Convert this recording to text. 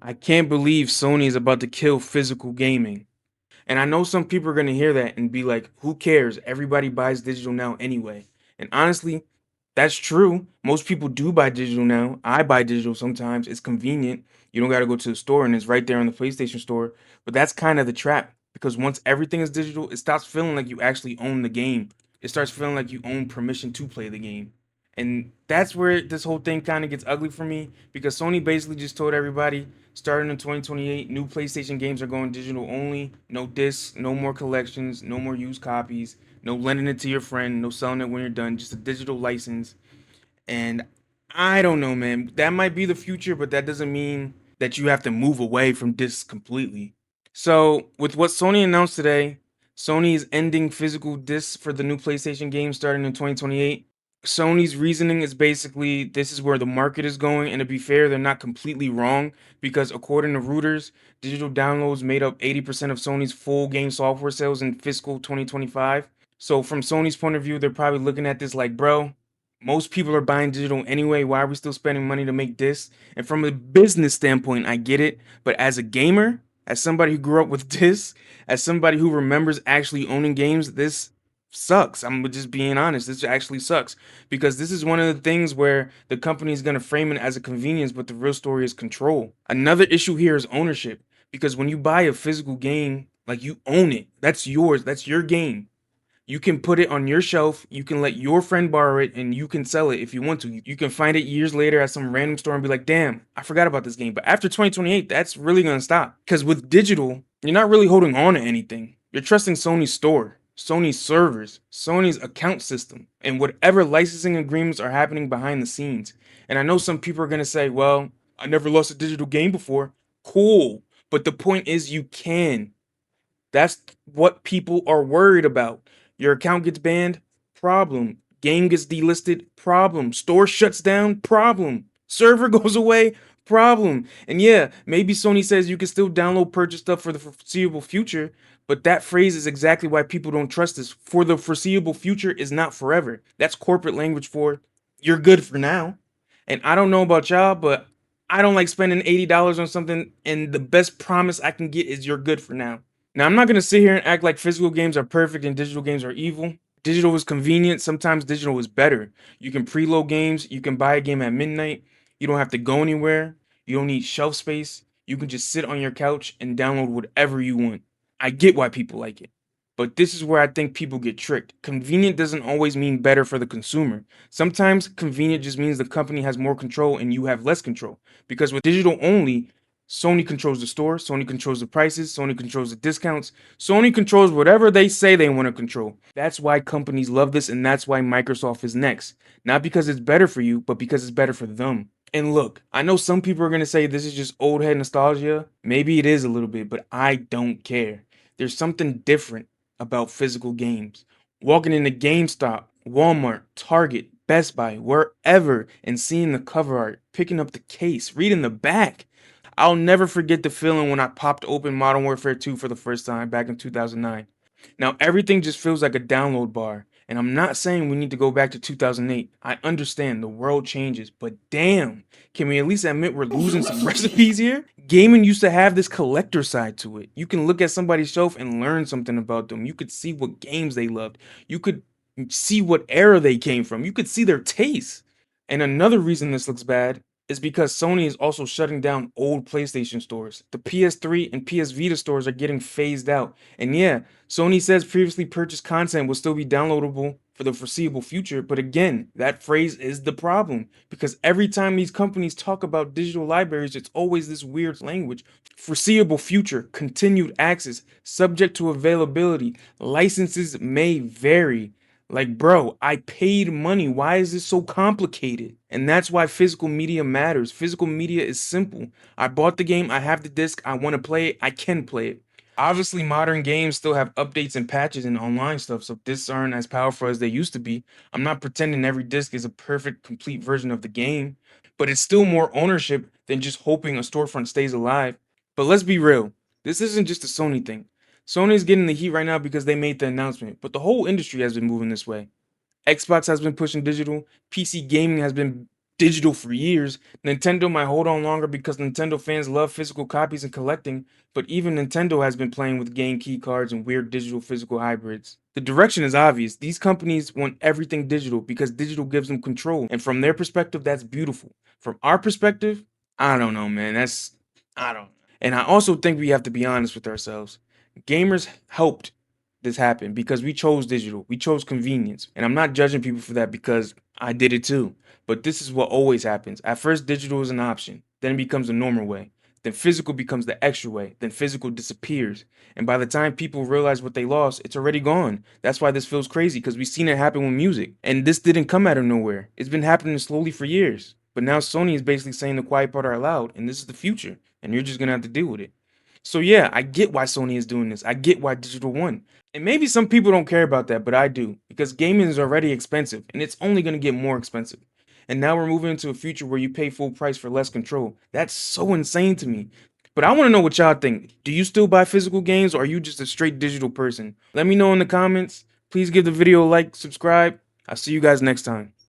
I can't believe Sony is about to kill physical gaming. And I know some people are going to hear that and be like, who cares? Everybody buys digital now anyway. And honestly, that's true. Most people do buy digital now. I buy digital sometimes. It's convenient. You don't got to go to the store and it's right there on the PlayStation store. But that's kind of the trap because once everything is digital, it stops feeling like you actually own the game. It starts feeling like you own permission to play the game. And that's where this whole thing kind of gets ugly for me because Sony basically just told everybody starting in 2028, new PlayStation games are going digital only. No discs, no more collections, no more used copies, no lending it to your friend, no selling it when you're done, just a digital license. And I don't know, man. That might be the future, but that doesn't mean that you have to move away from discs completely. So, with what Sony announced today, Sony is ending physical discs for the new PlayStation games starting in 2028. Sony's reasoning is basically this is where the market is going, and to be fair, they're not completely wrong because according to Reuters, digital downloads made up 80% of Sony's full game software sales in fiscal 2025. So, from Sony's point of view, they're probably looking at this like, bro, most people are buying digital anyway. Why are we still spending money to make discs? And from a business standpoint, I get it. But as a gamer, as somebody who grew up with this, as somebody who remembers actually owning games, this sucks. I'm just being honest. This actually sucks because this is one of the things where the company is going to frame it as a convenience, but the real story is control. Another issue here is ownership because when you buy a physical game, like you own it, that's yours, that's your game. You can put it on your shelf. You can let your friend borrow it and you can sell it if you want to. You can find it years later at some random store and be like, damn, I forgot about this game. But after 2028, that's really going to stop. Because with digital, you're not really holding on to anything. You're trusting Sony's store, Sony's servers, Sony's account system, and whatever licensing agreements are happening behind the scenes. And I know some people are going to say, well, I never lost a digital game before. Cool. But the point is, you can. That's what people are worried about. Your account gets banned, problem. Game gets delisted, problem. Store shuts down, problem. Server goes away, problem. And yeah, maybe Sony says you can still download purchase stuff for the foreseeable future, but that phrase is exactly why people don't trust this. For the foreseeable future is not forever. That's corporate language for you're good for now. And I don't know about y'all, but I don't like spending $80 on something, and the best promise I can get is you're good for now. Now, I'm not going to sit here and act like physical games are perfect and digital games are evil. Digital is convenient. Sometimes digital is better. You can preload games. You can buy a game at midnight. You don't have to go anywhere. You don't need shelf space. You can just sit on your couch and download whatever you want. I get why people like it. But this is where I think people get tricked. Convenient doesn't always mean better for the consumer. Sometimes convenient just means the company has more control and you have less control. Because with digital only, Sony controls the store, Sony controls the prices, Sony controls the discounts, Sony controls whatever they say they want to control. That's why companies love this, and that's why Microsoft is next. Not because it's better for you, but because it's better for them. And look, I know some people are going to say this is just old head nostalgia. Maybe it is a little bit, but I don't care. There's something different about physical games. Walking into GameStop, Walmart, Target, Best Buy, wherever, and seeing the cover art, picking up the case, reading the back. I'll never forget the feeling when I popped open Modern Warfare 2 for the first time back in 2009. Now everything just feels like a download bar. And I'm not saying we need to go back to 2008. I understand the world changes, but damn, can we at least admit we're losing some recipes here? Gaming used to have this collector side to it. You can look at somebody's shelf and learn something about them. You could see what games they loved. You could see what era they came from. You could see their tastes. And another reason this looks bad is because Sony is also shutting down old PlayStation stores. The PS3 and PS Vita stores are getting phased out. And yeah, Sony says previously purchased content will still be downloadable for the foreseeable future, but again, that phrase is the problem because every time these companies talk about digital libraries, it's always this weird language. Foreseeable future, continued access, subject to availability, licenses may vary. Like, bro, I paid money. Why is this so complicated? And that's why physical media matters. Physical media is simple. I bought the game, I have the disc, I want to play it, I can play it. Obviously, modern games still have updates and patches and online stuff, so discs aren't as powerful as they used to be. I'm not pretending every disc is a perfect, complete version of the game, but it's still more ownership than just hoping a storefront stays alive. But let's be real, this isn't just a Sony thing. Sony's getting the heat right now because they made the announcement, but the whole industry has been moving this way. Xbox has been pushing digital, PC gaming has been digital for years. Nintendo might hold on longer because Nintendo fans love physical copies and collecting, but even Nintendo has been playing with game key cards and weird digital physical hybrids. The direction is obvious. These companies want everything digital because digital gives them control. And from their perspective, that's beautiful. From our perspective, I don't know, man. I don't. And I also think we have to be honest with ourselves. Gamers helped this happen because we chose digital. We chose convenience. And I'm not judging people for that because I did it too. But this is what always happens. At first, digital is an option, then it becomes a normal way. Then physical becomes the extra way. Then physical disappears. And by the time people realize what they lost, it's already gone. That's why this feels crazy because we've seen it happen with music. And this didn't come out of nowhere. It's been happening slowly for years. But now Sony is basically saying the quiet part out loud, and this is the future. And you're just gonna have to deal with it. So yeah, I get why Sony is doing this. I get why digital won. And maybe some people don't care about that, but I do. Because gaming is already expensive, and it's only gonna get more expensive. And now we're moving into a future where you pay full price for less control. That's so insane to me. But I want to know what y'all think. Do you still buy physical games or are you just a straight digital person? Let me know in the comments. Please give the video a like, subscribe. I'll see you guys next time.